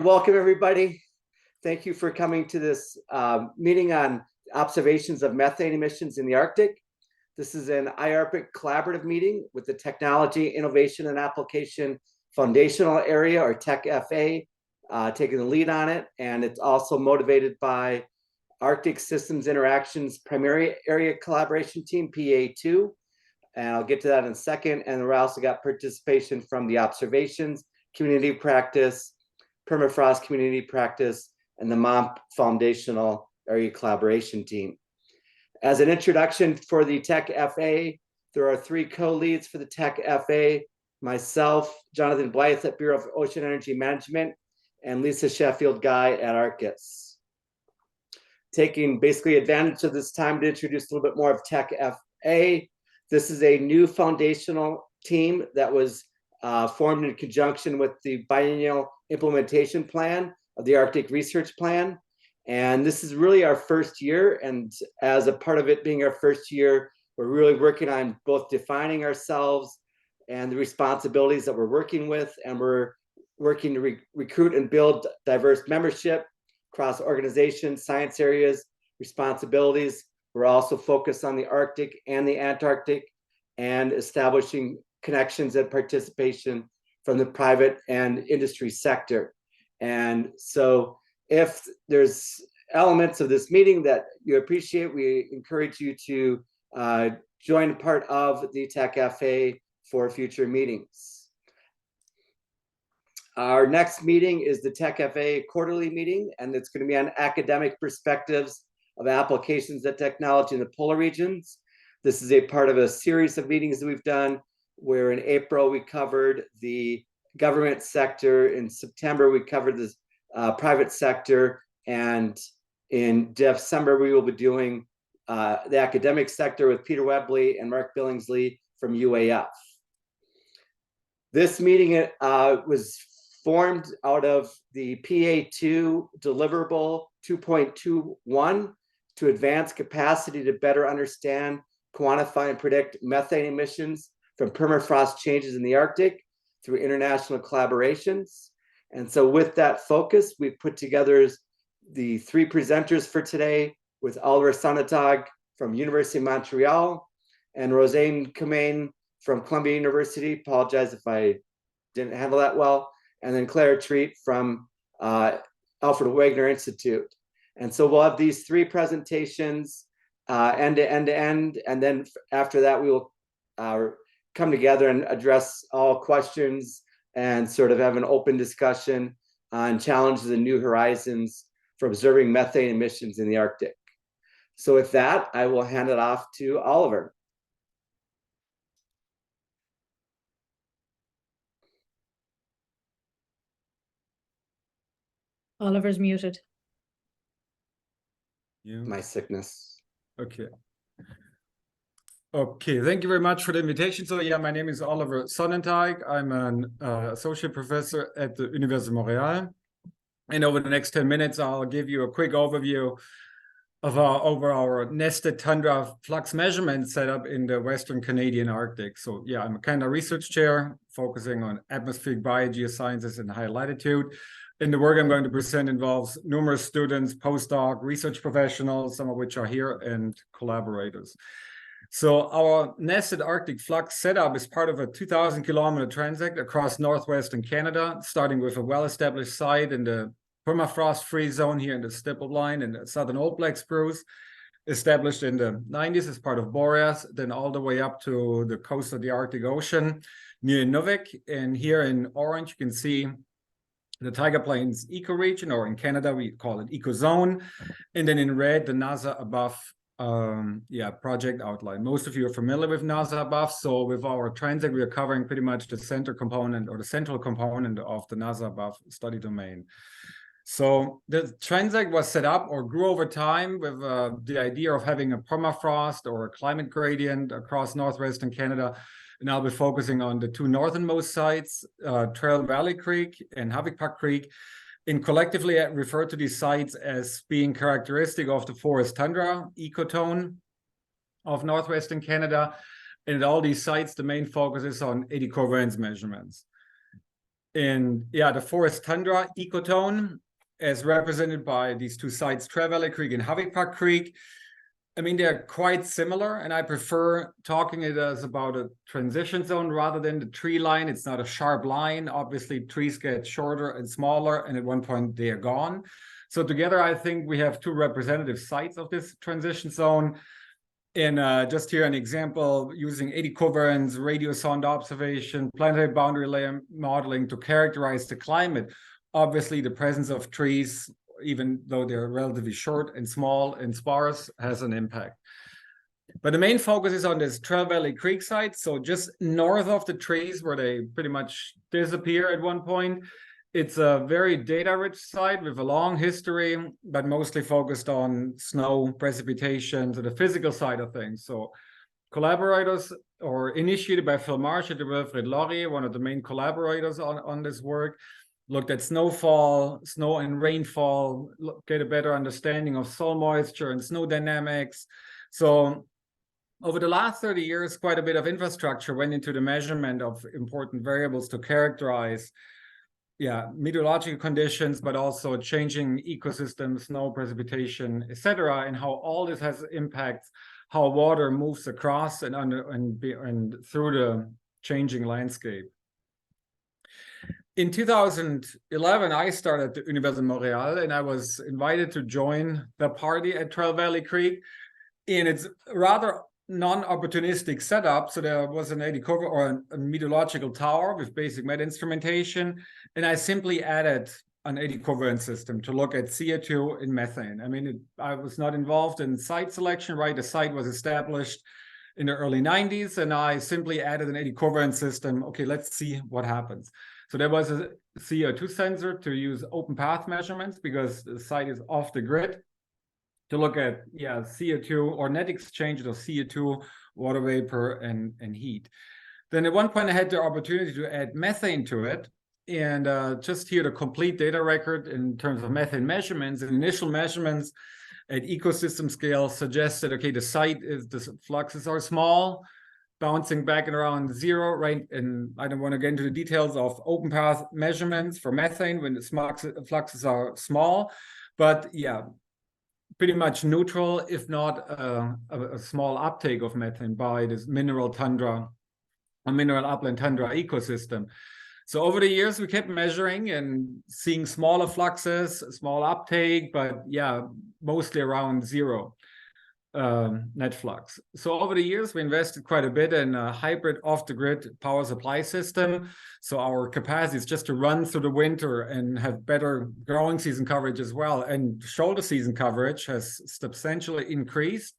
Welcome, everybody. Thank you for coming to this meeting on observations of methane emissions in the Arctic. This is an IARPIC collaborative meeting with the Technology, Innovation, and Application Foundational Area, or TechFA, taking the lead on it. And it's also motivated by Arctic Systems Interactions Primary Area Collaboration Team, PA2. And I'll get to that in a second. And we also got participation from the Observations Community of Practice, Permafrost Community of Practice, and the MOMP Foundational Area Collaboration Team. As an introduction for the TechFA, there are 3 co-leads for the TechFA: myself, Jonathan Blythe at Bureau of Ocean Energy Management, and Lisa Sheffield-Guy at ARCUS. Taking basically advantage of this time to introduce a little bit more of TechFA. This is a new foundational team that was formed in conjunction with the biennial implementation plan of the Arctic Research Plan. And this is really our first year. And as a part of it being our first year, we're really working on both defining ourselves and the responsibilities that we're working with. And we're working to recruit and build diverse membership across organizations, science areas, responsibilities. We're also focused on the Arctic and the Antarctic and establishing connections and participation from the private and industry sector. And so if there's elements of this meeting that you appreciate, we encourage you to join part of the TechFA for future meetings. Our next meeting is the TechFA quarterly meeting, and it's going to be on academic perspectives of applications of technology in the polar regions. This is a part of a series of meetings that we've done, where in April we covered the government sector, in September we covered the private sector, and in December we will be doing the academic sector with Peter Webley and Mark Billingsley from UAF. This meeting was formed out of the PA2 deliverable 2.21 to advance capacity to better understand, quantify, and predict methane emissions from permafrost changes in the Arctic through international collaborations. And so with that focus, we've put together the 3 presenters for today, with Oliver Sonnentag from University of Montreal and Róisín Commane from Columbia University. Apologize if I didn't handle that well. And then Claire Treat from Alfred Wegener Institute. And so we'll have these 3 presentations end to end. And then after that, we will come together and address all questions and sort of have an open discussion on challenges and new horizons for observing methane emissions in the Arctic. So with that, I will hand it off to Oliver. Oliver's muted. My sickness. Okay. Okay, thank you very much for the invitation. So yeah, my name is Oliver Sonnentag. I'm an associate professor at the University of Montreal. And over the next 10 minutes, I'll give you a quick overview of our nested tundra flux measurement setup in the Western Canadian Arctic. So yeah, I'm a kind of research chair focusing on atmospheric biogeosciences in high latitude. And the work I'm going to present involves numerous students, postdoc, research professionals, some of which are here, and collaborators. So our nested Arctic flux setup is part of a 2,000-kilometer transect across northwestern Canada, starting with a well-established site in the permafrost-free zone here in the Stipple Line in the southern Old Black Spruce, established in the 90s as part of Boreas, then all the way up to the coast of the Arctic Ocean near Nunavik. And here in orange, you can see the Taiga Plains ecoregion, or in Canada, we call it ecozone. And then in red, the NASA above project outline. Most of you are familiar with NASA above. So with our transect, we are covering pretty much the center component or the central component of the NASA above study domain. So the transect was set up or grew over time with the idea of having a permafrost or a climate gradient across northwestern Canada. And I'll be focusing on the 2 northernmost sites, Trail Valley Creek and Havik Creek. And collectively, I refer to these sites as being characteristic of the forest tundra ecotone of northwestern Canada. And at all these sites, the main focus is on eddy covariance measurements. And yeah, the forest tundra ecotone, as represented by these two sites, Trail Valley Creek and Havik Creek. I mean, they're quite similar, and I prefer talking it as about a transition zone rather than the tree line. It's not a sharp line. Obviously, trees get shorter and smaller, and at one point they are gone. So together, I think we have two representative sites of this transition zone. And just here an example using eddy covariance, radio sound observation, planetary boundary layer modeling to characterize the climate. Obviously, the presence of trees, even though they're relatively short and small and sparse, has an impact. But the main focus is on this Trail Valley Creek site. So just north of the trees where they pretty much disappear at one point. It's a very data-rich site with a long history, but mostly focused on snow, precipitation, so the physical side of things. So collaborators, or initiated by Phil Marsh at the Wilfrid Laurier, one of the main collaborators on this work, looked at snowfall, snow and rainfall, get a better understanding of soil moisture and snow dynamics. So over the last 30 years, quite a bit of infrastructure went into the measurement of important variables to characterize meteorological conditions, but also changing ecosystems, snow, precipitation, etc., and how all this has impacts how water moves across and through the changing landscape. In 2011, I started at the University of Montreal, and I was invited to join the party at Trail Valley Creek. And it's rather non-opportunistic setup. So there was an eddy cover or a meteorological tower with basic met instrumentation. And I simply added an eddy covariance system to look at CO2 and methane. I mean, I was not involved in site selection, right? The site was established in the early 90s, and I simply added an eddy covariance system. Okay, let's see what happens. So there was a CO2 sensor to use open path measurements because the site is off the grid, to look at CO2 or net exchanges of CO2, water vapor, and heat. Then at one point I had the opportunity to add methane to it, and just here the complete data record in terms of methane measurements. And initial measurements at ecosystem scale suggested, okay, the fluxes are small, bouncing back and around zero, right? And I don't want to get into the details of open path measurements for methane when the fluxes are small, but yeah, pretty much neutral, if not a small uptake of methane by this mineral tundra, a mineral upland tundra ecosystem. So over the years, we kept measuring and seeing smaller fluxes, small uptake, but yeah, mostly around zero net flux. So over the years, we invested quite a bit in a hybrid off-the-grid power supply system. So our capacity is just to run through the winter and have better growing season coverage as well. And shoulder season coverage has substantially increased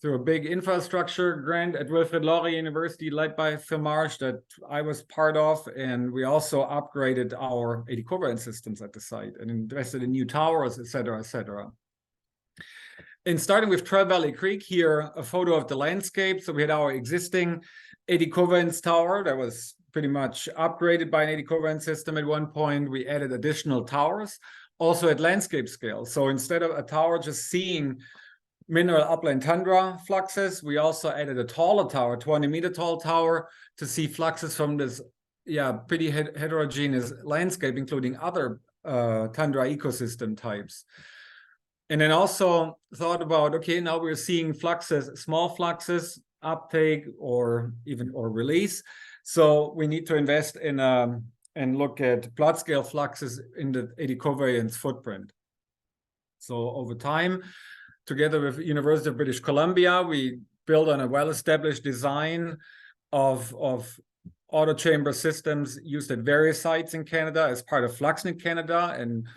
through a big infrastructure grant at Wilfrid Laurier University led by Phil Marsh that I was part of. And we also upgraded our eddy covariance systems at the site and invested in new towers, et cetera, et cetera. And starting with Trail Valley Creek, here a photo of the landscape. So we had our existing eddy covariance tower that was pretty much upgraded by an eddy covariance system at one point. We added additional towers, also at landscape scale. So instead of a tower just seeing mineral upland tundra fluxes, we also added a taller tower, 20-meter tall tower, to see fluxes from this pretty heterogeneous landscape, including other tundra ecosystem types. And then also thought about, okay, now we're seeing fluxes, small fluxes, uptake or release. So we need to invest in and look at plot scale fluxes in the eddy covariance footprint. So over time, together with University of British Columbia, we built on a well-established design of auto chamber systems used at various sites in Canada as part of Fluxnet Canada, and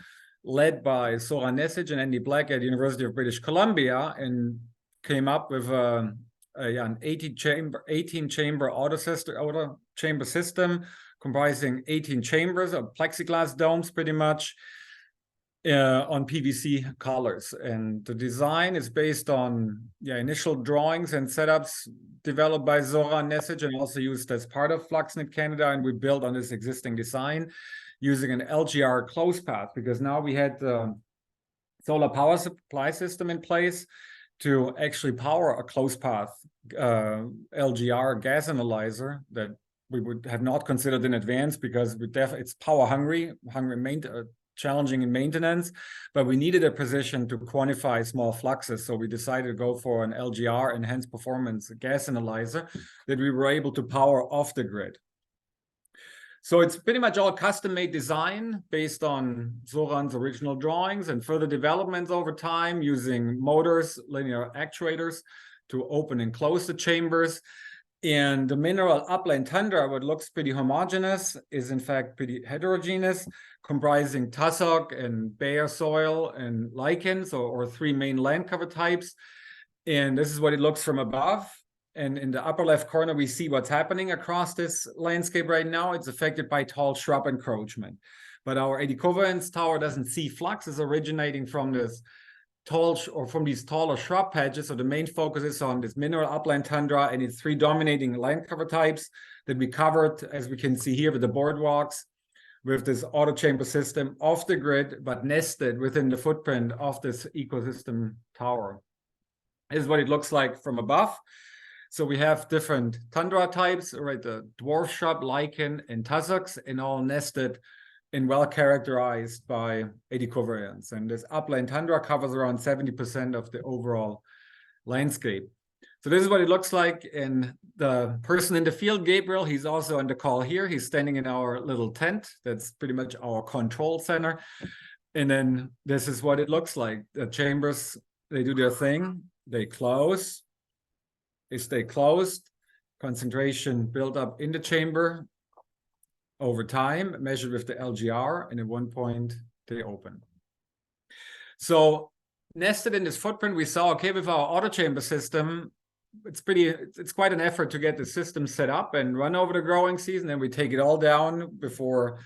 led by Soran Nesic and Andy Black at University of British Columbia, and came up with an 18-chamber auto chamber system comprising 18 chambers of plexiglass domes, pretty much on PVC collars. And the design is based on initial drawings and setups developed by Soran Nesic and also used as part of Fluxnet Canada. And we built on this existing design using an LGR close path, because now we had the solar power supply system in place to actually power a close path LGR gas analyzer that we would have not considered in advance because it's power hungry, challenging in maintenance, but we needed a precision to quantify small fluxes. So we decided to go for an LGR, enhanced performance gas analyzer, that we were able to power off the grid. So it's pretty much all custom-made design based on Zoran's original drawings and further developments over time using motors, linear actuators to open and close the chambers. And the mineral upland tundra, what looks pretty homogeneous, is in fact pretty heterogeneous, comprising tussock and bare soil and lichens, or three main land cover types. And this is what it looks from above. And in the upper left corner, we see what's happening across this landscape right now. It's affected by tall shrub encroachment. But our 80 covalence tower doesn't see fluxes originating from this from these taller shrub patches. So the main focus is on this mineral upland tundra and its three dominating land cover types that we covered, as we can see here with the boardwalks, with this auto chamber system off the grid, but nested within the footprint of this ecosystem tower. This is what it looks like from above. So we have different tundra types, right? The dwarf shrub, lichen, and tussocks, and all nested and well characterized by 80 covariance. And this upland tundra covers around 70% of the overall landscape. So this is what it looks like. And the person in the field, Gabriel, he's also on the call here. He's standing in our little tent. That's pretty much our control center. And then this is what it looks like. The chambers, they do their thing. They close. They stay closed. Concentration built up in the chamber over time, measured with the LGR, and at one point they open. So nested in this footprint, we saw, okay, with our auto chamber system, it's quite an effort to get the system set up and run over the growing season, and we take it all down before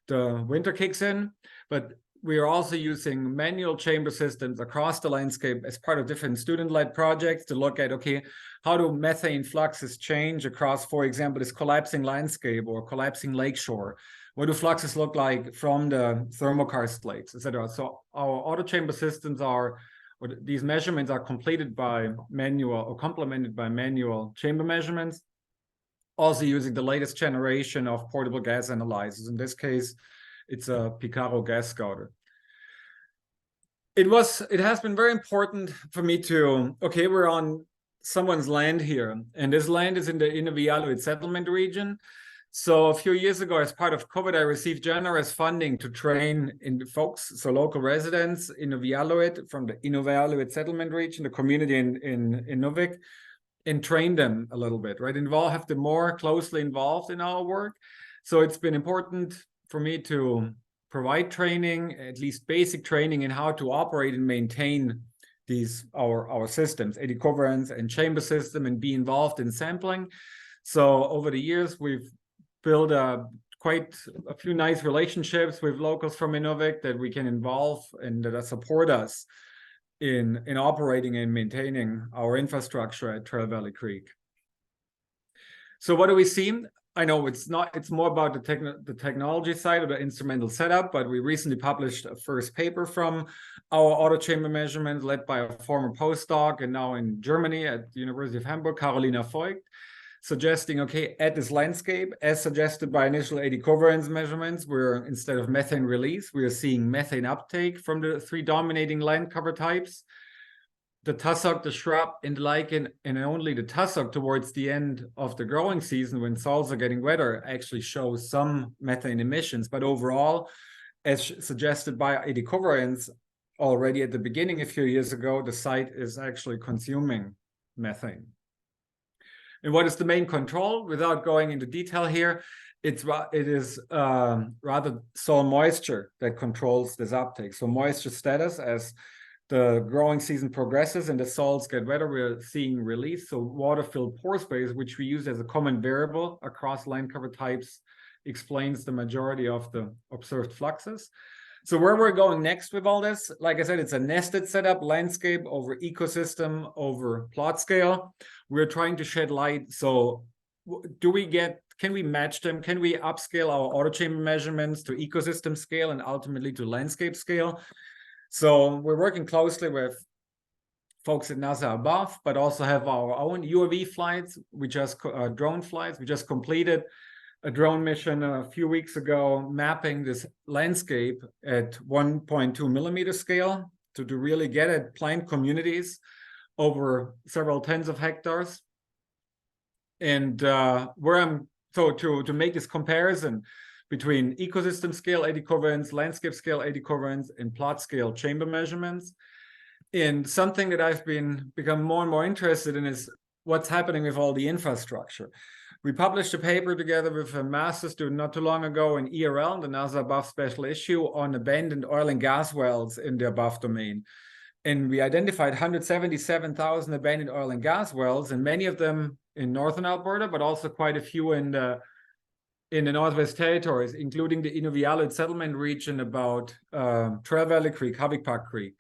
the winter kicks in. But we are also using manual chamber systems across the landscape as part of different student-led projects to look at, okay, how do methane fluxes change across, for example, this collapsing landscape or collapsing lakeshore? What do fluxes look like from the thermokarst lakes, etc.? So our auto chamber systems these measurements are completed by manual or complemented by manual chamber measurements, also using the latest generation of portable gas analyzers. In this case, it's a Picaro gas scouter. It has been very important for me to, okay, we're on someone's land here, and this land is in the Inuvialuit settlement region. So a few years ago, as part of COVID, I received generous funding to train in folks, so local residents in Inuvialuit from the Inuvialuit settlement region, the community in Nuvik, and train them a little bit, right? Have them more closely involved in our work. So it's been important for me to provide training, at least basic training in how to operate and maintain our systems, 80 covariance and chamber system, and be involved in sampling. So over the years, we've built quite a few nice relationships with locals from Inuvik that we can involve and that support us in operating and maintaining our infrastructure at Trail Valley Creek. So what do we see? I know it's more about the technology side of the instrumental setup, but we recently published a first paper from our auto chamber measurements led by a former postdoc and now in Germany at the University of Hamburg, Carolina Voigt, suggesting, okay, at this landscape, as suggested by initial 80 covariance measurements, where instead of methane release, we are seeing methane uptake from the three dominating land cover types. The tussock, the shrub, and the lichen, and only the tussock towards the end of the growing season when soils are getting wetter actually shows some methane emissions. But overall, as suggested by 80 covariance already at the beginning a few years ago, the site is actually consuming methane. And what is the main control? Without going into detail here, it is rather soil moisture that controls this uptake. So moisture status, as the growing season progresses and the soils get wetter, we're seeing release. So water-filled pore space, which we use as a common variable across land cover types, explains the majority of the observed fluxes. So where we're going next with all this, like I said, it's a nested setup, landscape over ecosystem over plot scale. We're trying to shed light. So can we match them? Can we upscale our auto chamber measurements to ecosystem scale and ultimately to landscape scale? So we're working closely with folks at NASA above, but also have our own UAV flights. Drone flights. We just completed a drone mission a few weeks ago, mapping this landscape at 1.2 millimeter scale to really get at plant communities over several tens of hectares. And to make this comparison between ecosystem scale eddy currents, landscape scale eddy currents, and plot scale chamber measurements. And something that I've become more and more interested in is what's happening with all the infrastructure. We published a paper together with a master's student not too long ago in ERL, the NASA above special issue, on abandoned oil and gas wells in the above domain. And we identified 177,000 abandoned oil and gas wells, and many of them in northern Alberta, but also quite a few in the Northwest Territories, including the Inuvialuit settlement region about Trail Valley Creek, Havik Creek.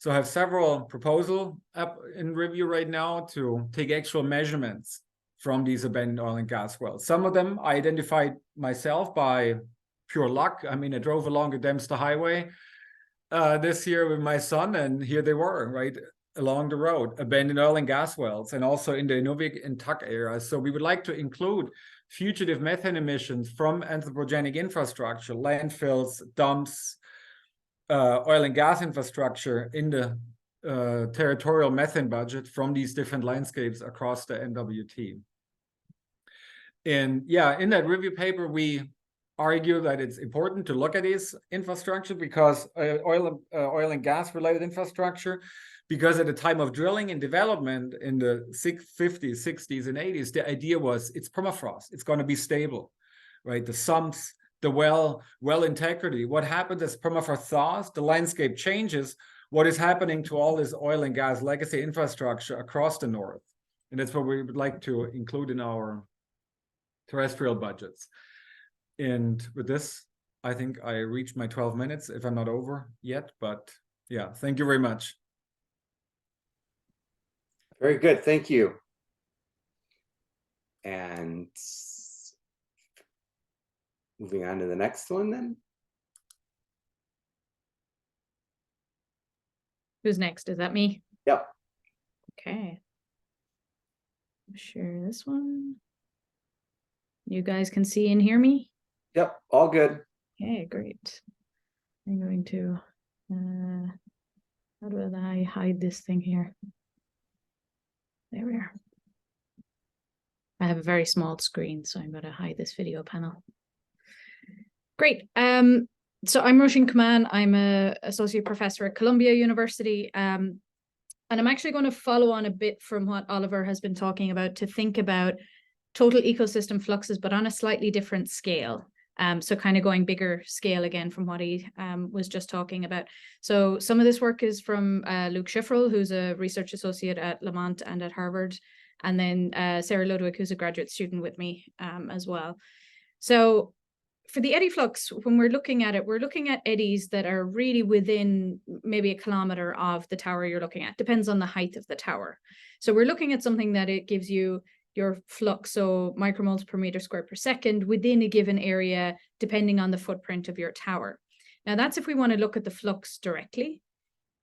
So I have several proposals up in review right now to take actual measurements from these abandoned oil and gas wells. Some of them I identified myself by pure luck. I mean, I drove along the Dempster Highway this year with my son, and here they were, right along the road, abandoned oil and gas wells, and also in the Inuvik and Tuk area. So we would like to include fugitive methane emissions from anthropogenic infrastructure, landfills, dumps, oil and gas infrastructure in the territorial methane budget from these different landscapes across the NWT. And yeah, in that review paper, we argue that it's important to look at these infrastructure because oil and gas related infrastructure, because at the time of drilling and development in the 50s, 60s, and 80s, the idea was it's permafrost, it's going to be stable, right? The sumps, the well integrity. What happens as permafrost thaws, the landscape changes. What is happening to all this oil and gas legacy infrastructure across the north? And that's what we would like to include in our terrestrial budgets. And with this, I think I reached my 12 minutes, if I'm not over yet, but yeah, thank you very much. Very good, thank you. And moving on to the next one then. Who's next? Is that me? Yep. Okay. Share this one. You guys can see and hear me? Yep, all good. Okay, great. I'm going to, how do I hide this thing here? There we are. I have a very small screen, so I'm going to hide this video panel. Great. So I'm Róisín Commane. I'm an associate professor at Columbia University. And I'm actually going to follow on a bit from what Oliver has been talking about to think about total ecosystem fluxes, but on a slightly different scale. So kind of going bigger scale again from what he was just talking about. So some of this work is from Luke Schifferl, who's a research associate at Lamont and at Harvard, and then Sarah Ludwig, who's a graduate student with me as well. So for the eddy flux, when we're looking at it, we're looking at eddies that are really within maybe a kilometer of the tower you're looking at. Depends on the height of the tower. So we're looking at something that it gives you your flux, so micromoles per meter squared per second within a given area, depending on the footprint of your tower. Now that's if we want to look at the flux directly.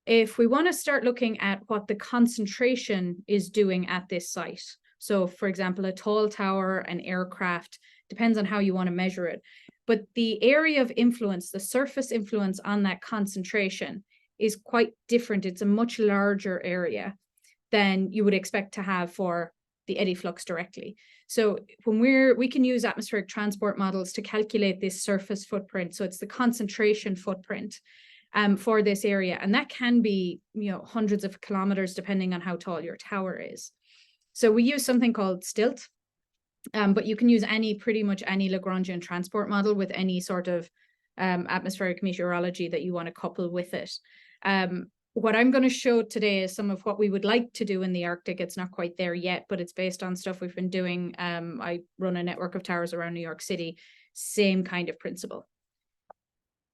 If we want to start looking at what the concentration is doing at this site, so for example, a tall tower, an aircraft, depends on how you want to measure it. But the area of influence, the surface influence on that concentration is quite different. It's a much larger area than you would expect to have for the eddy flux directly. So when we can use atmospheric transport models to calculate this surface footprint. So it's the concentration footprint for this area. And that can be, hundreds of kilometers, depending on how tall your tower is. So we use something called STILT. But you can use pretty much any Lagrangian transport model with any sort of atmospheric meteorology that you want to couple with it. What I'm going to show today is some of what we would like to do in the Arctic. It's not quite there yet, but it's based on stuff we've been doing. I run a network of towers around New York City, same kind of principle.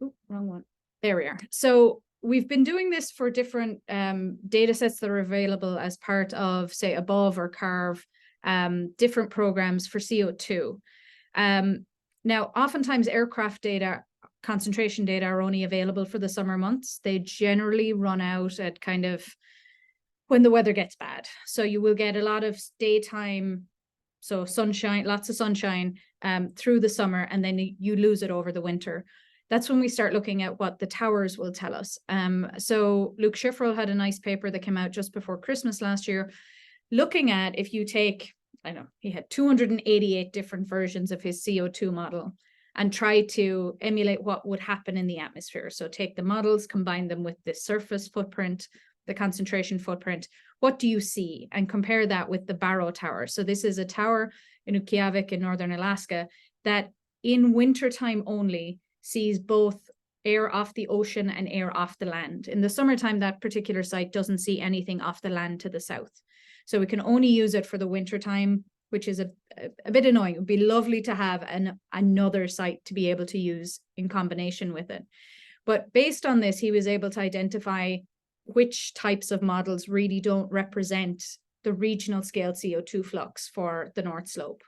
Oh, wrong one. There we are. So we've been doing this for different data sets that are available as part of, say, Above or CARVE, different programs for CO2. Now, oftentimes aircraft data, concentration data are only available for the summer months. They generally run out at kind of when the weather gets bad. So you will get a lot of daytime, so sunshine, lots of sunshine through the summer, and then you lose it over the winter. That's when we start looking at what the towers will tell us. So Luc Schifferl had a nice paper that came out just before Christmas last year, looking at if you take, I know, he had 288 different versions of his CO2 model and try to emulate what would happen in the atmosphere. So take the models, combine them with the surface footprint, the concentration footprint. What do you see? And compare that with the Barrow Tower. So this is a tower in Utqiagvik in northern Alaska that in wintertime only sees both air off the ocean and air off the land. In the summertime, that particular site doesn't see anything off the land to the south. So we can only use it for the wintertime, which is a bit annoying. It would be lovely to have another site to be able to use in combination with it. But based on this, he was able to identify which types of models really don't represent the regional scale CO2 flux for the North Slope.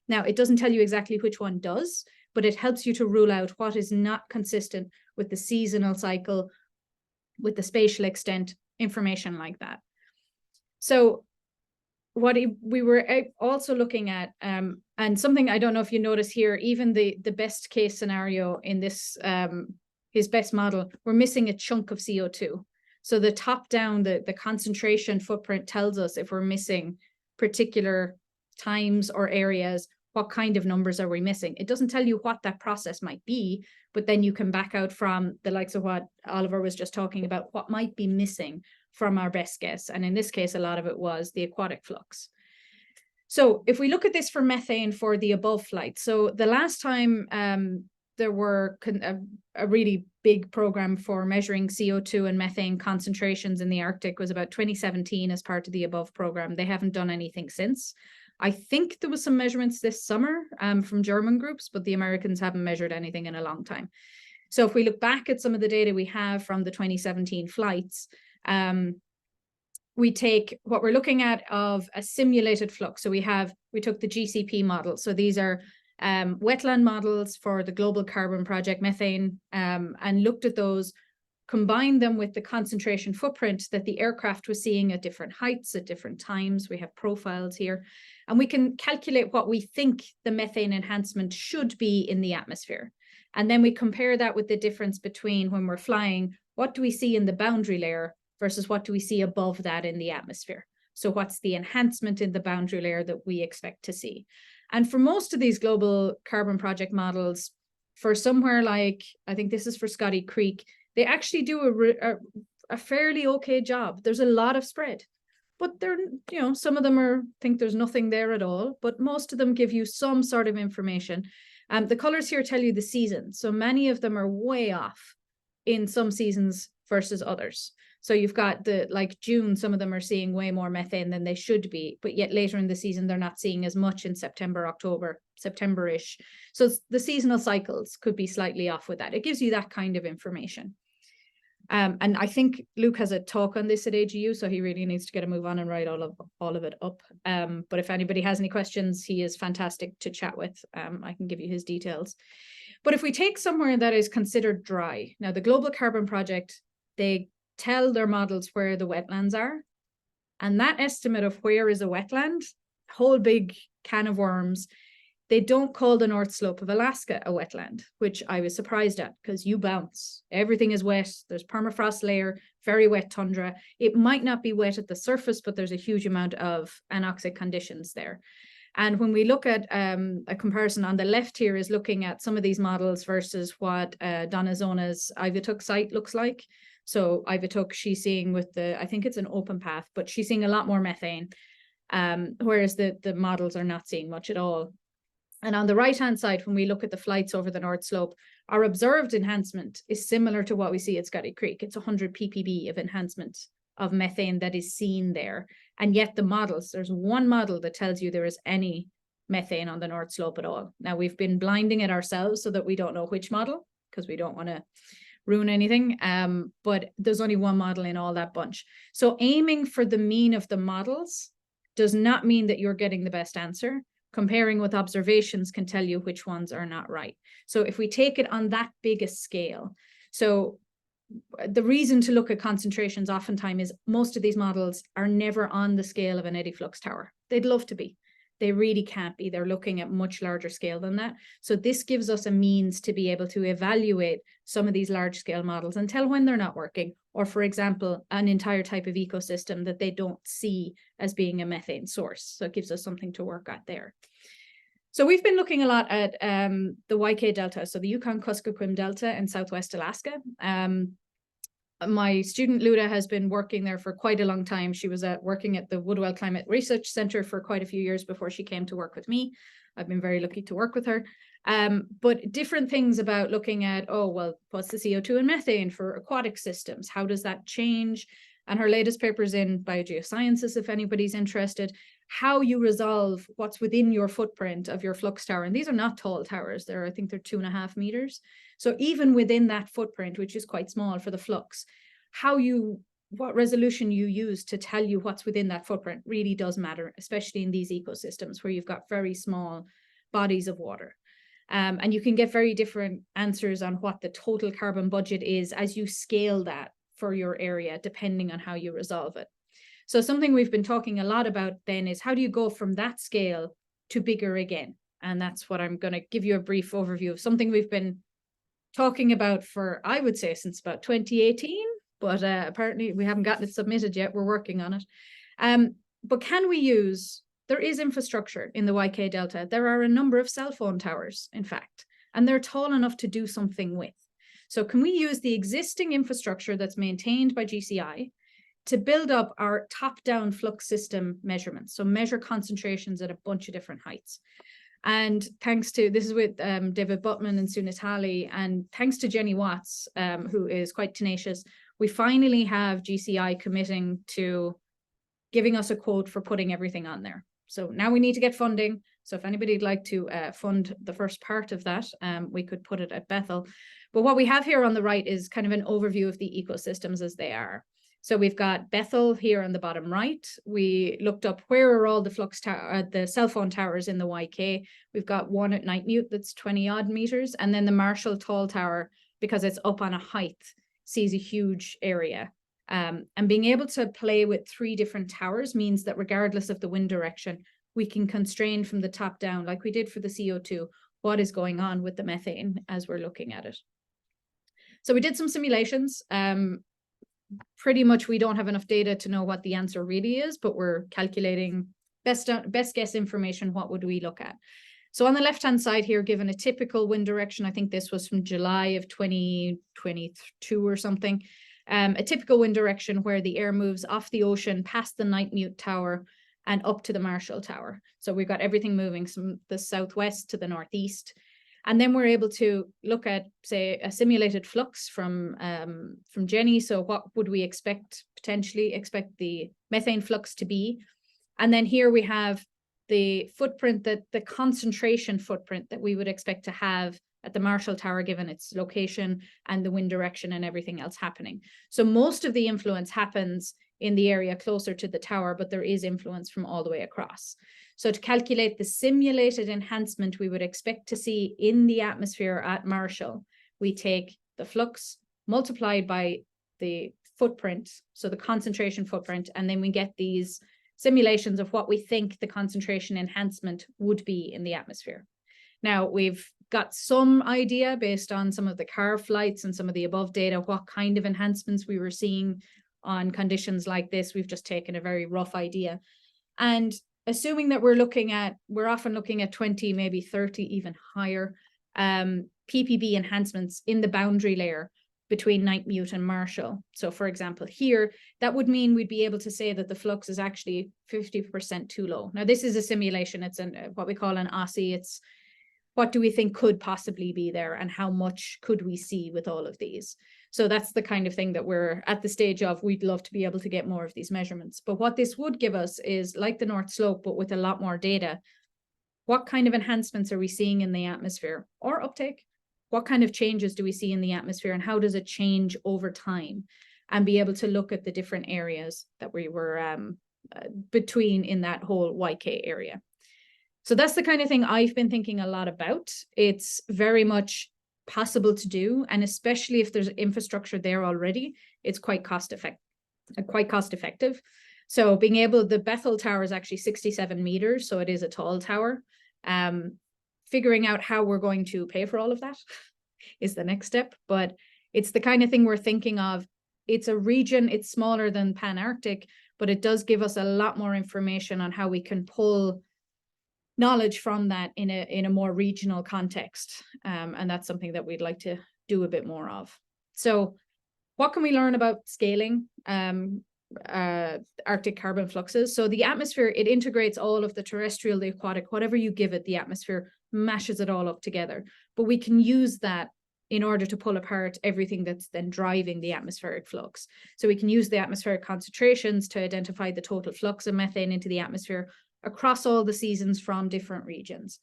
Now, it doesn't tell you exactly which one does, but it helps you to rule out what is not consistent with the seasonal cycle, with the spatial extent, information like that. So what we were also looking at, and something I don't know if you notice here, even the best case scenario in this, his best model, we're missing a chunk of CO2. So the top down, the concentration footprint tells us if we're missing particular times or areas, what kind of numbers are we missing? It doesn't tell you what that process might be, but then you can back out from the likes of what Oliver was just talking about, what might be missing from our best guess. And in this case, a lot of it was the aquatic flux. So if we look at this for methane for the above flight, so the last time there were a really big program for measuring CO2 and methane concentrations in the Arctic was about 2017 as part of the above program. They haven't done anything since. I think there was some measurements this summer from German groups, but the Americans haven't measured anything in a long time. So if we look back at some of the data we have from the 2017 flights, we take what we're looking at of a simulated flux. So we took the GCP model. So these are wetland models for the Global Carbon Project methane, and looked at those, combined them with the concentration footprint that the aircraft was seeing at different heights, at different times. We have profiles here, and we can calculate what we think the methane enhancement should be in the atmosphere. And then we compare that with the difference between when we're flying, what do we see in the boundary layer versus what do we see above that in the atmosphere? So what's the enhancement in the boundary layer that we expect to see? And for most of these Global Carbon Project models, for somewhere like, I think this is for Scotty Creek, they actually do a fairly okay job. There's a lot of spread, but they're, you know, some of them think there's nothing there at all, but most of them give you some sort of information. The colors here tell you the season. So many of them are way off in some seasons versus others. So you've got like June, some of them are seeing way more methane than they should be, but yet later in the season, they're not seeing as much in September, October, September-ish. So the seasonal cycles could be slightly off with that. It gives you that kind of information. And I think Luke has a talk on this at AGU, so he really needs to get a move on and write all of it up. But if anybody has any questions, he is fantastic to chat with. I can give you his details. But if we take somewhere that is considered dry, now the Global Carbon Project, they tell their models where the wetlands are. And that estimate of where is a wetland, whole big can of worms. They don't call the North Slope of Alaska a wetland, which I was surprised at because you bounce. Everything is wet. There's permafrost layer, very wet tundra. It might not be wet at the surface, but there's a huge amount of anoxic conditions there. And when we look at a comparison on the left here is looking at some of these models versus what Donna Zona's Ivitook site looks like. So Ivitook, she's seeing with I think it's an open path, but she's seeing a lot more methane, whereas the models are not seeing much at all. And on the right-hand side, when we look at the flights over the North Slope, our observed enhancement is similar to what we see at Scotty Creek. It's 100 ppb of enhancement of methane that is seen there. And yet the models, there's one model that tells you there is any methane on the North Slope at all. Now, we've been blinding it ourselves so that we don't know which model, because we don't want to ruin anything. But there's only one model in all that bunch. So aiming for the mean of the models does not mean that you're getting the best answer. Comparing with observations can tell you which ones are not right. So if we take it on that big a scale, so the reason to look at concentrations oftentimes is most of these models are never on the scale of an eddy flux tower. They'd love to be. They really can't be. They're looking at much larger scale than that. So this gives us a means to be able to evaluate some of these large scale models and tell when they're not working, or for example, an entire type of ecosystem that they don't see as being a methane source. So it gives us something to work at there. So we've been looking a lot at the YK Delta, so the Yukon-Kuskokwim Delta in Southwest Alaska. My student Luda has been working there for quite a long time. She was working at the Woodwell Climate Research Center for quite a few years before she came to work with me. I've been very lucky to work with her. But different things about looking at, oh, well, what's the CO2 and methane for aquatic systems? How does that change? And her latest paper is in Biogeosciences, if anybody's interested, how you resolve what's within your footprint of your flux tower. And these are not tall towers. I think they're 2.5 meters. So even within that footprint, which is quite small for the flux, what resolution you use to tell you what's within that footprint really does matter, especially in these ecosystems where you've got very small bodies of water. And you can get very different answers on what the total carbon budget is as you scale that for your area, depending on how you resolve it. So something we've been talking a lot about then is how do you go from that scale to bigger again? And that's what I'm going to give you a brief overview of, something we've been talking about for, I would say, since about 2018, but apparently we haven't gotten it submitted yet. We're working on it. But there is infrastructure in the YK Delta. There are a number of cell phone towers, in fact, and they're tall enough to do something with. So can we use the existing infrastructure that's maintained by GCI to build up our top-down flux system measurements? So measure concentrations at a bunch of different heights. And thanks to, this is with David Buttman and Sue Natali, and thanks to Jenny Watts, who is quite tenacious, we finally have GCI committing to giving us a quote for putting everything on there. So now we need to get funding. So if anybody'd like to fund the first part of that, we could put it at Bethel. But what we have here on the right is kind of an overview of the ecosystems as they are. So we've got Bethel here on the bottom right. We looked up where are all the the cell phone towers in the YK. We've got one at Nightmute that's 20 odd meters. And then the Marshall Tall Tower, because it's up on a height, sees a huge area. And being able to play with 3 different towers means that regardless of the wind direction, we can constrain from the top down, like we did for the CO2, what is going on with the methane as we're looking at it. So we did some simulations. Pretty much we don't have enough data to know what the answer really is, but we're calculating best guess information. What would we look at? So on the left-hand side here, given a typical wind direction, I think this was from July of 2022 or something, a typical wind direction where the air moves off the ocean past the Nightmute Tower and up to the Marshall Tower. So we've got everything moving from the southwest to the northeast. And then we're able to look at, say, a simulated flux from Jenny. So what would we potentially expect the methane flux to be? And then here we have the footprint, the concentration footprint that we would expect to have at the Marshall Tower, given its location and the wind direction and everything else happening. So most of the influence happens in the area closer to the tower, but there is influence from all the way across. So to calculate the simulated enhancement we would expect to see in the atmosphere at Marshall, we take the flux multiplied by the footprint, so the concentration footprint, and then we get these simulations of what we think the concentration enhancement would be in the atmosphere. Now, we've got some idea based on some of the car flights and some of the above data, what kind of enhancements we were seeing on conditions like this. We've just taken a very rough idea. And assuming that we're often looking at 20, maybe 30, even higher PPB enhancements in the boundary layer between Nightmute and Marshall. So for example, here, that would mean we'd be able to say that the flux is actually 50% too low. Now, this is a simulation. It's what we call an OSSI. It's what do we think could possibly be there and how much could we see with all of these? So that's the kind of thing that we're at the stage of. We'd love to be able to get more of these measurements. But what this would give us is like the North Slope, but with a lot more data. What kind of enhancements are we seeing in the atmosphere or uptake? What kind of changes do we see in the atmosphere and how does it change over time? And be able to look at the different areas that we were between in that whole YK area. So that's the kind of thing I've been thinking a lot about. It's very much possible to do. And especially if there's infrastructure there already, it's quite cost effective. So being able, the Bethel Tower is actually 67 meters, so it is a tall tower. Figuring out how we're going to pay for all of that is the next step. But it's the kind of thing we're thinking of. It's a region, it's smaller than Pan-Arctic, but it does give us a lot more information on how we can pull knowledge from that in a more regional context. And that's something that we'd like to do a bit more of. So what can we learn about scaling Arctic carbon fluxes? So the atmosphere, it integrates all of the terrestrial, the aquatic, whatever you give it, the atmosphere mashes it all up together. But we can use that in order to pull apart everything that's then driving the atmospheric flux. So we can use the atmospheric concentrations to identify the total flux of methane into the atmosphere across all the seasons from different regions.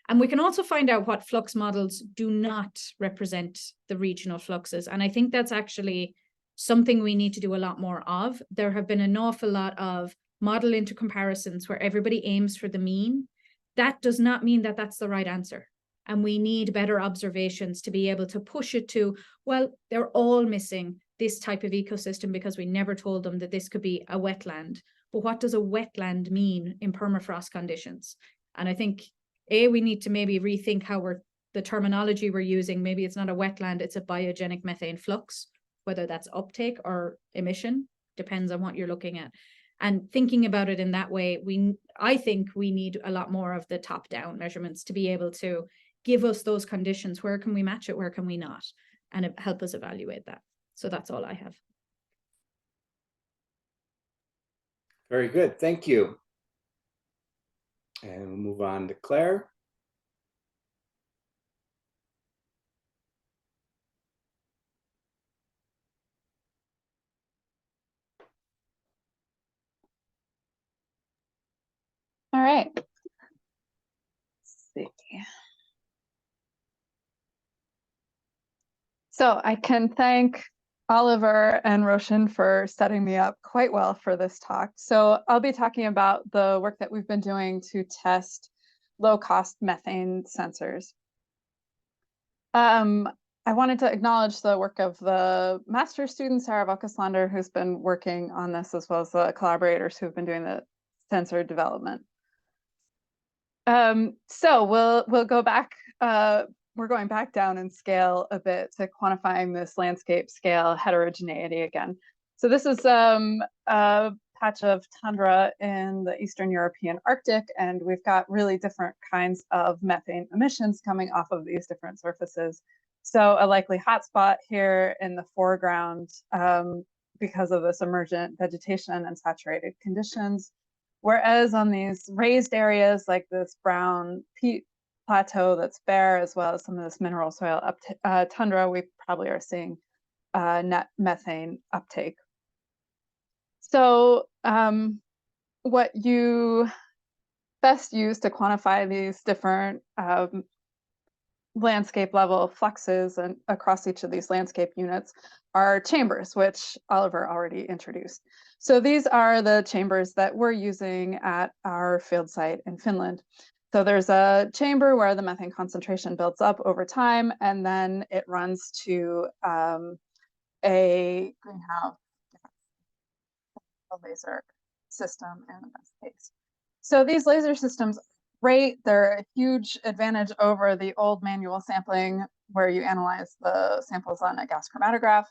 And we can also find out what flux models do not represent the regional fluxes. And I think that's actually something we need to do a lot more of. There have been an awful lot of model intercomparisons where everybody aims for the mean. That does not mean that that's the right answer. And we need better observations to be able to push it to, well, they're all missing this type of ecosystem because we never told them that this could be a wetland. But what does a wetland mean in permafrost conditions? And I think, we need to maybe rethink how the terminology we're using. Maybe it's not a wetland, it's a biogenic methane flux, whether that's uptake or emission, depends on what you're looking at. And thinking about it in that way, I think we need a lot more of the top-down measurements to be able to give us those conditions. Where can we match it? Where can we not? And help us evaluate that. So that's all I have. Very good. Thank you. And we'll move on to Claire. All right. Let's see. So I can thank Oliver and Róisín for setting me up quite well for this talk. So I'll be talking about the work that we've been doing to test low-cost methane sensors. I wanted to acknowledge the work of the master's student, Sarah Valkeslander, who's been working on this, as well as the collaborators who've been doing the sensor development. So we'll go back. We're going back down in scale a bit to quantifying this landscape scale heterogeneity again. So this is a patch of tundra in the Eastern European Arctic, and we've got really different kinds of methane emissions coming off of these different surfaces. So a likely hotspot here in the foreground because of this emergent vegetation and saturated conditions. Whereas on these raised areas like this brown peat plateau that's bare, as well as some of this mineral soil tundra, we probably are seeing net methane uptake. So what you best use to quantify these different landscape level fluxes and across each of these landscape units are chambers, which Oliver already introduced. So these are the chambers that we're using at our field site in Finland. So there's a chamber where the methane concentration builds up over time, and then it runs to a greenhouse laser system in the best case. So these laser systems, great. They're a huge advantage over the old manual sampling where you analyze the samples on a gas chromatograph.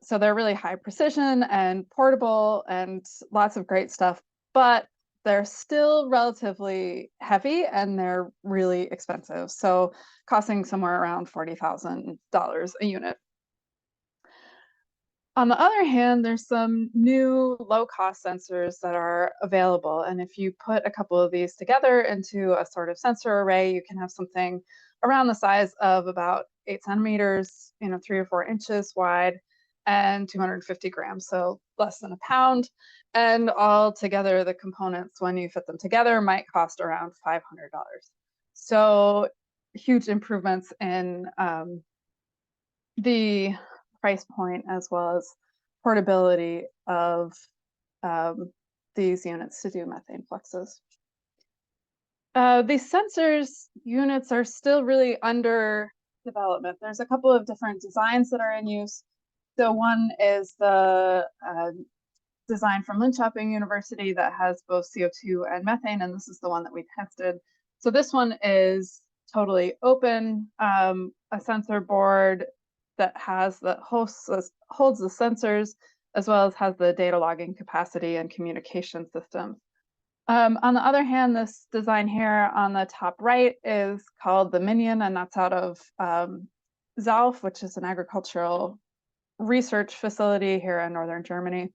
So they're really high precision and portable and lots of great stuff, but they're still relatively heavy and they're really expensive. So costing somewhere around $40,000 a unit. On the other hand, there's some new low-cost sensors that are available. And if you put a couple of these together into a sort of sensor array, you can have something around the size of about 8 centimeters, 3 or 4 inches wide, and 250 grams, so less than a pound. And all together, the components, when you fit them together, might cost around $500. So huge improvements in the price point, as well as portability of these units to do methane fluxes. These sensors units are still really under development. There's a couple of different designs that are in use. So one is the design from Linköping University that has both CO2 and methane, and this is the one that we tested. So this one is totally open, a sensor board that holds the sensors, as well as has the data logging capacity and communication system. On the other hand, this design here on the top right is called the Minion, and that's out of Zalf, which is an agricultural research facility here in northern Germany.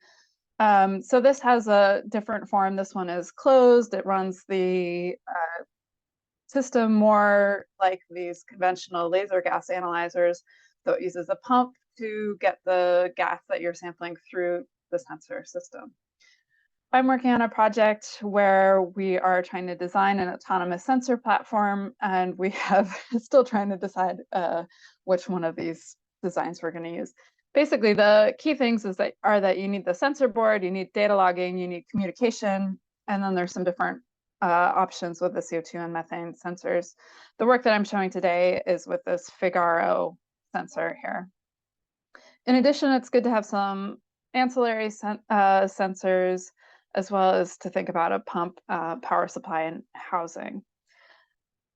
So this has a different form. This one is closed. It runs the system more like these conventional laser gas analyzers. So it uses a pump to get the gas that you're sampling through the sensor system. I'm working on a project where we are trying to design an autonomous sensor platform, and we have still trying to decide which one of these designs we're going to use. Basically, the key things are that you need the sensor board, you need data logging, you need communication, and then there's some different options with the CO2 and methane sensors. The work that I'm showing today is with this Figaro sensor here. In addition, it's good to have some ancillary sensors, as well as to think about a pump, power supply, and housing.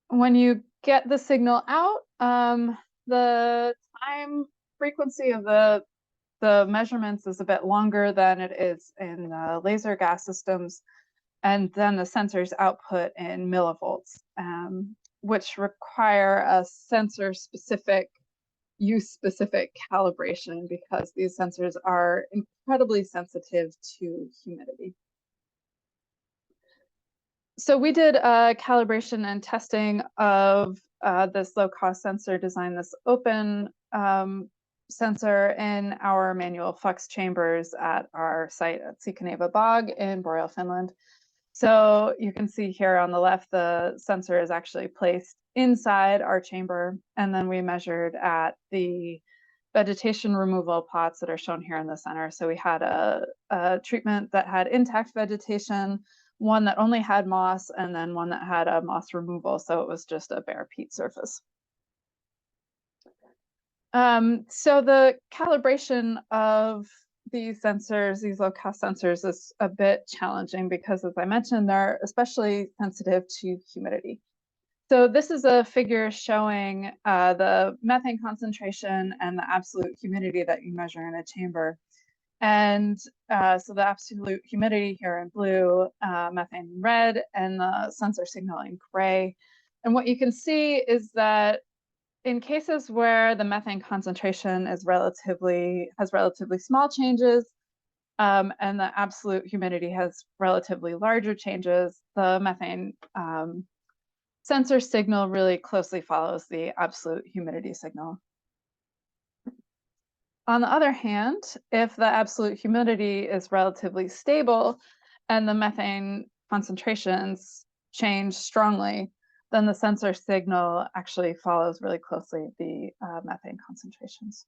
When you get the signal out, the time frequency of the measurements is a bit longer than it is in the laser gas systems, and then the sensors output in millivolts, which require a sensor-specific, use-specific calibration because these sensors are incredibly sensitive to humidity. So we did calibration and testing of this low-cost sensor design, this open sensor in our manual flux chambers at our site at Sikaneva Bog in Boreal, Finland. So you can see here on the left, the sensor is actually placed inside our chamber, and then we measured at the vegetation removal plots that are shown here in the center. So we had a treatment that had intact vegetation, one that only had moss, and then one that had a moss removal, so it was just a bare peat surface. So the calibration of these sensors, these low-cost sensors, is a bit challenging because, as I mentioned, they're especially sensitive to humidity. So this is a figure showing the methane concentration and the absolute humidity that you measure in a chamber. And so the absolute humidity here in blue, methane in red, and the sensor signal in gray. And what you can see is that in cases where the methane concentration is has relatively small changes, and the absolute humidity has relatively larger changes, the methane sensor signal really closely follows the absolute humidity signal. On the other hand, if the absolute humidity is relatively stable and the methane concentrations change strongly, then the sensor signal actually follows really closely the methane concentrations.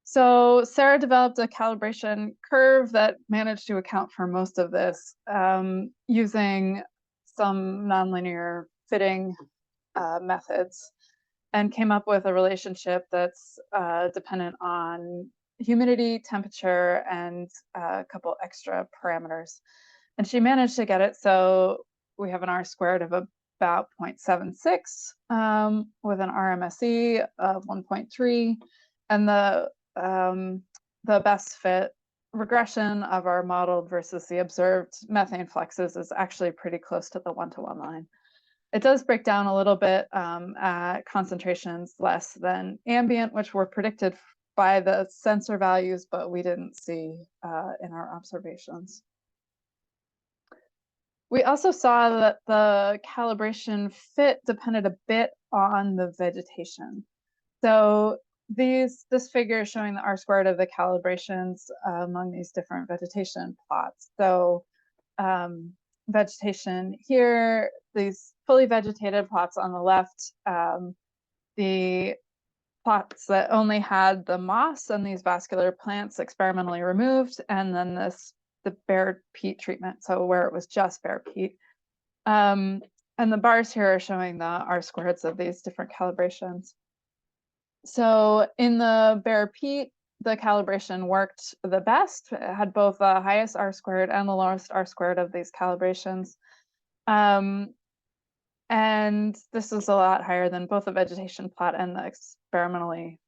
So Sarah developed a calibration curve that managed to account for most of this using some nonlinear fitting methods, and came up with a relationship that's dependent on humidity, temperature, and a couple extra parameters. And she managed to get it so we have an R squared of about 0.76 with an RMSE of 1.3, and the best fit regression of our modeled versus the observed methane fluxes is actually pretty close to the 1-to-1 line. It does break down a little bit at concentrations less than ambient, which were predicted by the sensor values, but we didn't see in our observations. We also saw that the calibration fit depended a bit on the vegetation. So this figure is showing the R squared of the calibrations among these different vegetation plots. So vegetation here, these fully vegetated plots on the left, the plots that only had the moss and these vascular plants experimentally removed, and then the bare peat treatment, so where it was just bare peat. And the bars here are showing the R-squareds of these different calibrations. So in the bare peat, the calibration worked the best. It had both the highest R-squared and the lowest R-squared of these calibrations. And this is a lot higher than both the vegetation plot and the experimentally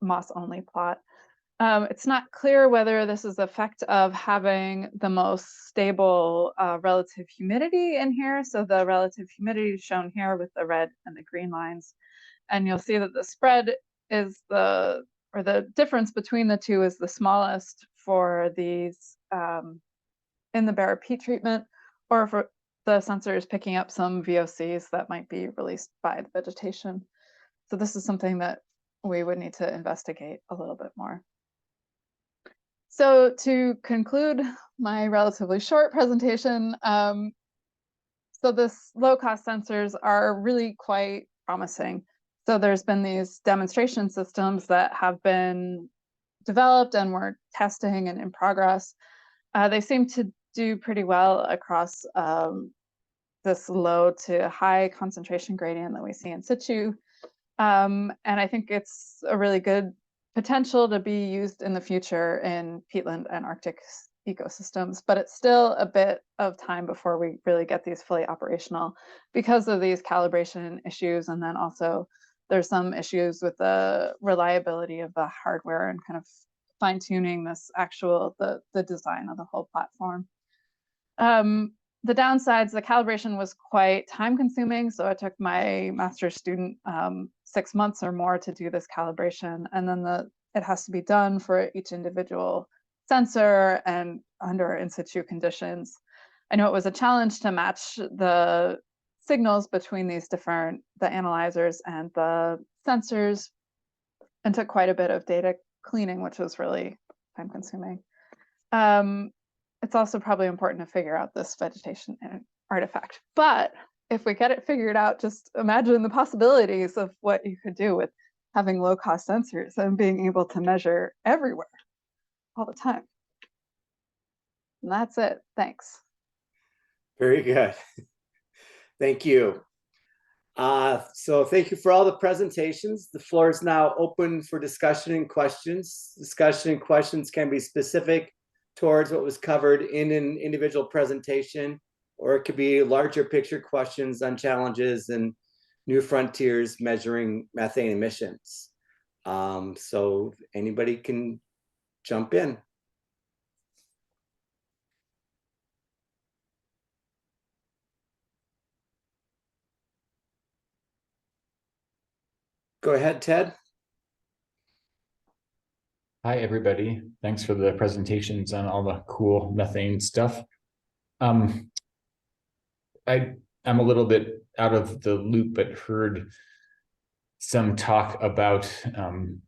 moss-only plot. It's not clear whether this is the effect of having the most stable relative humidity in here. So the relative humidity is shown here with the red and the green lines. And you'll see that the spread is the difference between the two is the smallest for these in the bare peat treatment, or for the sensor is picking up some VOCs that might be released by the vegetation. So this is something that we would need to investigate a little bit more. So to conclude my relatively short presentation, so this low-cost sensors are really quite promising. So there's been these demonstration systems that have been developed and we're testing and in progress. They seem to do pretty well across this low to high concentration gradient that we see in situ. And I think it's a really good potential to be used in the future in peatland and Arctic ecosystems, but it's still a bit of time before we really get these fully operational because of these calibration issues. And then also there's some issues with the reliability of the hardware and kind of fine tuning this the design of the whole platform. The downsides, the calibration was quite time consuming. So it took my master's student 6 months or more to do this calibration. And then it has to be done for each individual sensor and under in situ conditions. I know it was a challenge to match the signals between these the analyzers and the sensors, and took quite a bit of data cleaning, which was really time consuming. It's also probably important to figure out this vegetation artifact. But if we get it figured out, just imagine the possibilities of what you could do with having low-cost sensors and being able to measure everywhere all the time. And that's it. Thanks. Very good. Thank you. So thank you for all the presentations. The floor is now open for discussion and questions. Discussion and questions can be specific towards what was covered in an individual presentation, or it could be larger picture questions on challenges and new frontiers measuring methane emissions. So anybody can jump in. Go ahead, Ted. Hi, everybody. Thanks for the presentations on all the cool methane stuff. I'm a little bit out of the loop, but heard some talk about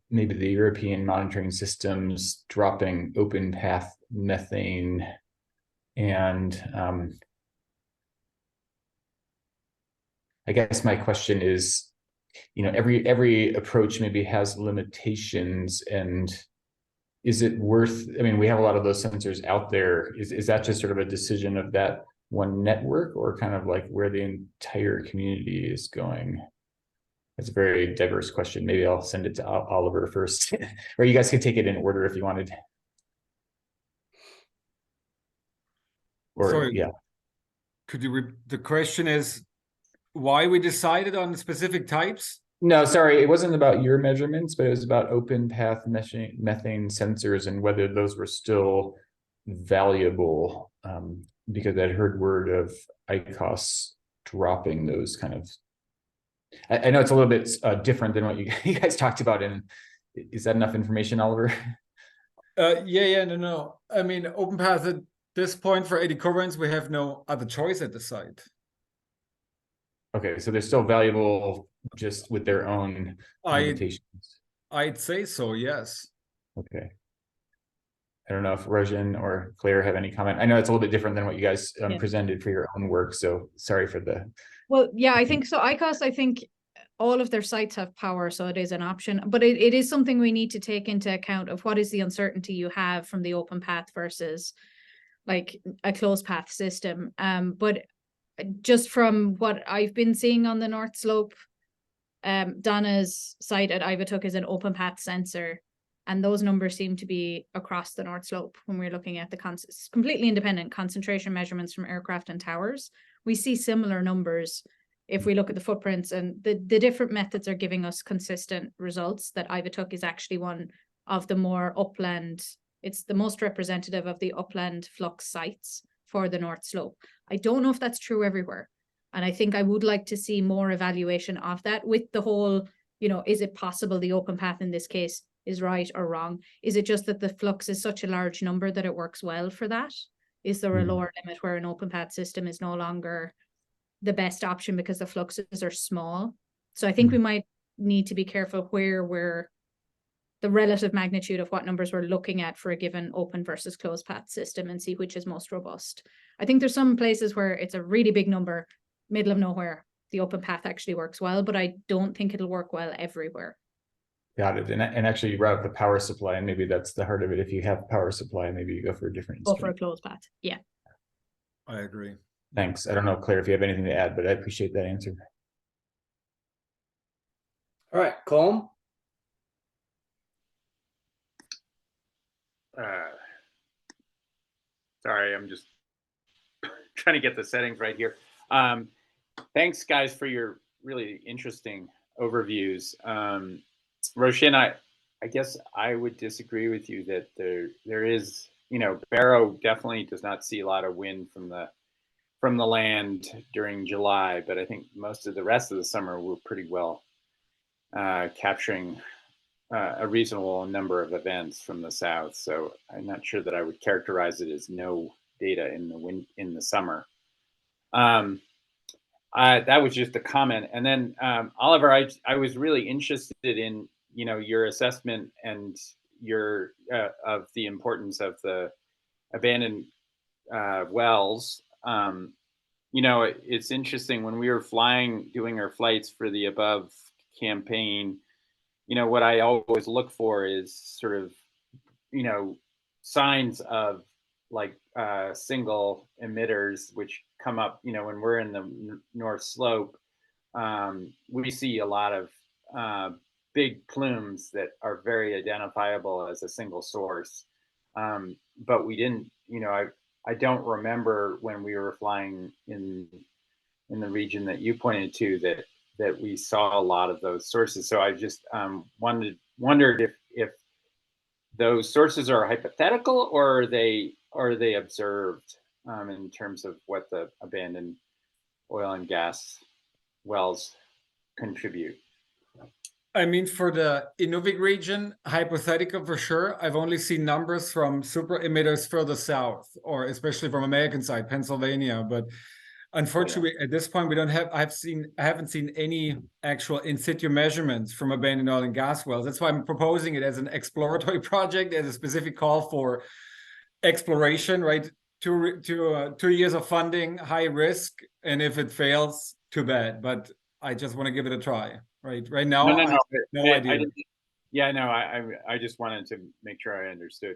maybe the European monitoring systems dropping open path methane. And I guess my question is, every approach maybe has limitations, and is it worth, we have a lot of those sensors out there. Is that just sort of a decision of that one network, or kind of like where the entire community is going? It's a very diverse question. Maybe I'll send it to Oliver first, or you guys could take it in order if you wanted. Or, Sorry, yeah. Could you, the question is why we decided on specific types? No, sorry, it wasn't about your measurements, but it was about open path methane sensors and whether those were still valuable, because I'd heard word of ICOS dropping those kind of. I know it's a little bit different than what you guys talked about. Is that enough information, Oliver? No. Open path at this point for 80 coverings, we have no other choice at the site. Okay, so they're still valuable, just with their own limitations. I'd say so, yes. Okay. I don't know if Róisín or Claire have any comment. I know it's a little bit different than what you guys presented for your own work, so sorry for the. Well, yeah, I think so. ICOS, I think all of their sites have power, so it is an option, but it is something we need to take into account of what is the uncertainty you have from the open path versus like a closed path system. But just from what I've been seeing on the North Slope, Donna's site at Ivatook is an open path sensor, and those numbers seem to be across the North Slope when we're looking at the completely independent concentration measurements from aircraft and towers. We see similar numbers if we look at the footprints, and the different methods are giving us consistent results that Ivatook is actually one of the more upland, it's the most representative of the upland flux sites for the North Slope. I don't know if that's true everywhere. And I think I would like to see more evaluation of that with the whole, you know, is it possible the open path in this case is right or wrong? Is it just that the flux is such a large number that it works well for that? Is there a lower limit where an open path system is no longer the best option because the fluxes are small? So I think we might need to be careful where we're, the relative magnitude of what numbers we're looking at for a given open versus closed path system, and see which is most robust. I think there's some places where it's a really big number, middle of nowhere, the open path actually works well, but I don't think it'll work well everywhere. Got it. And actually you brought up the power supply, and maybe that's the heart of it. If you have power supply, maybe you go for a different Go for a instrument. closed path. Yeah. I agree. Thanks. I don't know, Claire, if you have anything to add, but I appreciate that answer. All right, Colm. Sorry, I'm just trying to get the settings right here. Thanks, guys, for your really interesting overviews. Róisín, I guess I would disagree with you that there is, you know, Barrow definitely does not see a lot of wind from the land during July, but I think most of the rest of the summer we're pretty well capturing a reasonable number of events from the south. So I'm not sure that I would characterize it as no data in the wind in the summer. That was just a comment. And then Oliver, I was really interested in, you know, your assessment and your of the importance of the abandoned wells. You know, it's interesting when we were doing our flights for the above campaign, you know, what I always look for is sort of, you know, signs of like single emitters, which come up, you know, when we're in the North Slope. We see a lot of big plumes that are very identifiable as a single source. But we didn't, you know, I don't remember when we were flying in the region that you pointed to that we saw a lot of those sources. So I just wondered if those sources are hypothetical, or are they observed in terms of what the abandoned oil and gas wells contribute. I mean, for the Inuvik region, hypothetical for sure. I've only seen numbers from super emitters further south, or especially from American side, Pennsylvania. But unfortunately, at this point, we don't have. I haven't seen any actual in situ measurements from abandoned oil and gas wells. That's why I'm proposing it as an exploratory project, as a specific call for exploration. Right, 2 years of funding, high risk, and if it fails, too bad. But I just want to give it a try. Right now, no, I have no idea. I just wanted to make sure I understood.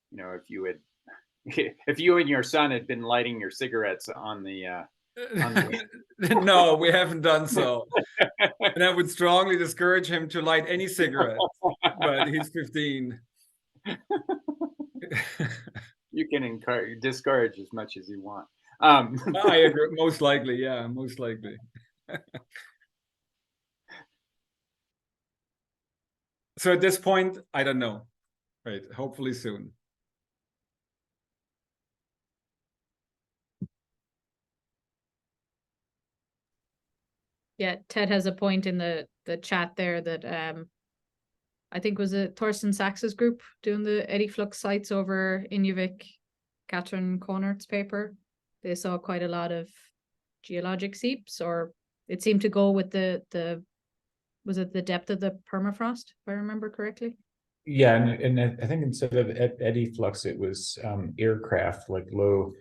You know, if you and your son had been lighting your cigarettes on the No, we haven't done so. And I would strongly discourage him to light any cigarettes, but he's 15. You can discourage as much as you want. I agree, most likely, yeah, most likely. So at this point, I don't know. Right, hopefully soon. Yeah, Ted has a point in the chat there that I think was it Thorsten Sachs's group doing the eddy flux sites over Inuvik, Catherine Connert's paper. They saw quite a lot of geologic seeps, or it seemed to go with the was it the depth of the permafrost, if I remember correctly? Yeah, and I think instead of eddy flux, it was aircraft, like low.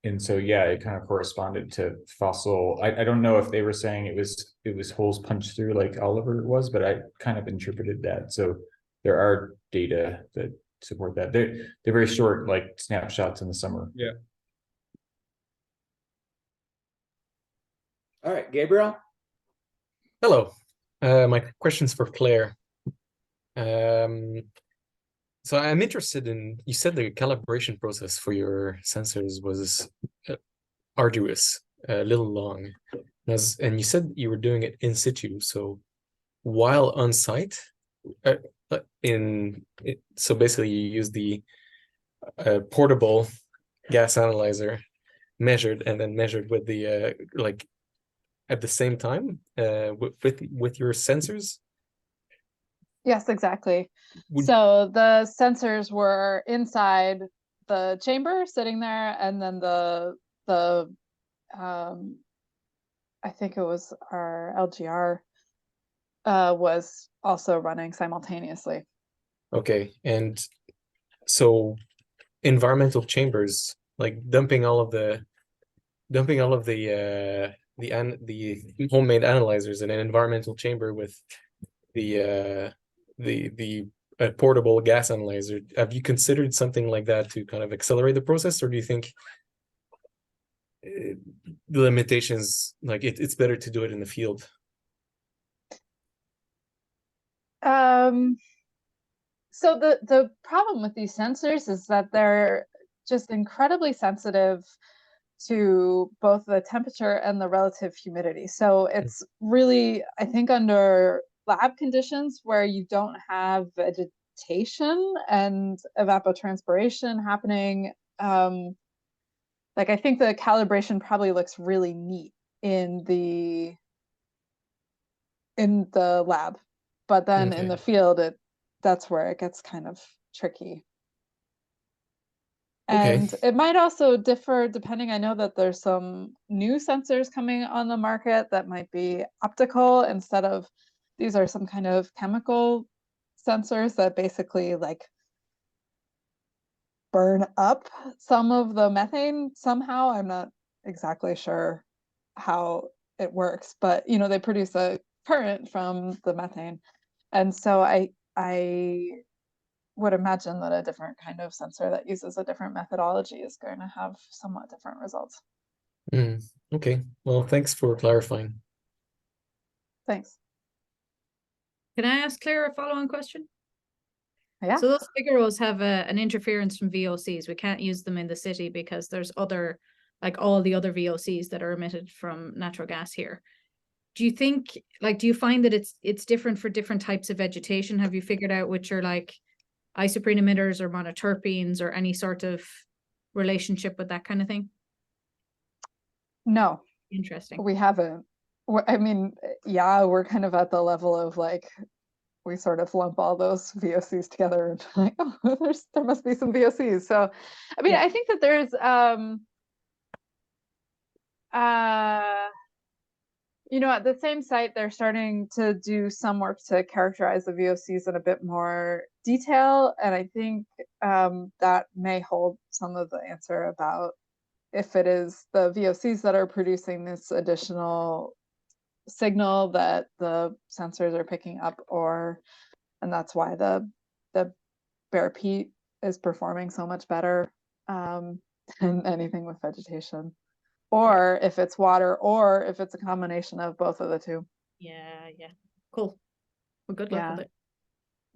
And so, yeah, it kind of corresponded to fossil. I don't know if they were saying it was holes punched through like Oliver was, but I kind of interpreted that. So there are data that support that. They're very short, like snapshots in the summer. Yeah. All right, Gabriel. Hello. My question's for Claire. So I'm interested in, you said the calibration process for your sensors was arduous, a little long. And you said you were doing it in situ. So while on site, so basically you use the portable gas analyzer measured and then measured with the like at the same time with your sensors? Yes, exactly. Would- So the sensors were inside the chamber sitting there, and then the I think it was our LGR was also running simultaneously. Okay, and so environmental chambers, like dumping all of the homemade analyzers in an environmental chamber with the portable gas analyzer. Have you considered something like that to kind of accelerate the process, or do you think the limitations, like it's better to do it in the field? So the problem with these sensors is that they're just incredibly sensitive to both the temperature and the relative humidity. So it's really, I think, under lab conditions where you don't have vegetation and evapotranspiration happening, like I think the calibration probably looks really neat in the lab, but then in Okay. the field that's where it gets kind of tricky. Okay. And it might also differ depending. I know that there's some new sensors coming on the market that might be optical instead of, these are some kind of chemical sensors that basically like burn up some of the methane somehow. I'm not exactly sure how it works, but you know, they produce a current from the methane. And so I would imagine that a different kind of sensor that uses a different methodology is going to have somewhat different results. Okay, well, thanks for clarifying. Thanks. Can I ask Claire a follow-on question? Yeah. So those Figaros have an interference from VOCs. We can't use them in the city because there's other, like all the other VOCs that are emitted from natural gas here. Do you think, like, do you find that it's different for different types of vegetation? Have you figured out which are like isoprene emitters or monoterpenes or any sort of relationship with that kind of thing? No, Interesting. we haven't. I mean, yeah, we're kind of at the level of like, we sort of lump all those VOCs together and like, oh, there must be some VOCs. So, I mean, Yeah. I think that there's, you know, at the same site, they're starting to do some work to characterize the VOCs in a bit more detail. And I think that may hold some of the answer about if it is the VOCs that are producing this additional signal that the sensors are picking up, and that's why the bare peat is performing so much better than anything with vegetation. Or if it's water, or if it's a combination of both of the two. Yeah. Cool. Well, good luck with it.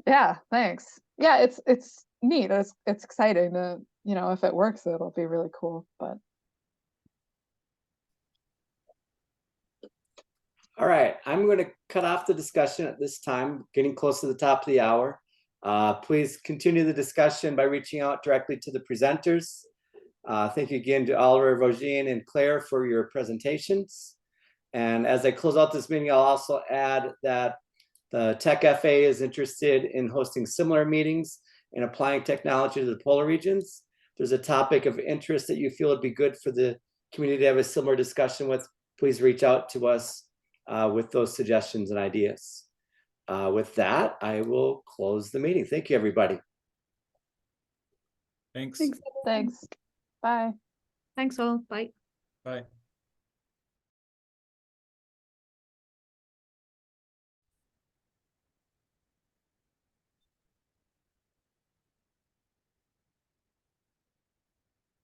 Yeah, thanks. Yeah, it's neat. It's exciting to, you know, if it works, it'll be really cool. But All right, I'm going to cut off the discussion at this time, getting close to the top of the hour. Please continue the discussion by reaching out directly to the presenters. Thank you again to Oliver, Róisín, and Claire for your presentations. And as I close out this meeting, I'll also add that the Tech FA is interested in hosting similar meetings and applying technology to the polar regions. If there's a topic of interest that you feel would be good for the community to have a similar discussion with, please reach out to us with those suggestions and ideas. With that, I will close the meeting. Thank you, everybody. Thanks. thanks. Bye. Thanks all. Bye. Bye.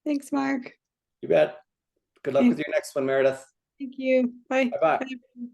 Thanks, Mark. You bet. Good luck with your next one, Meredith. Thank you. Bye. Bye-bye. Bye.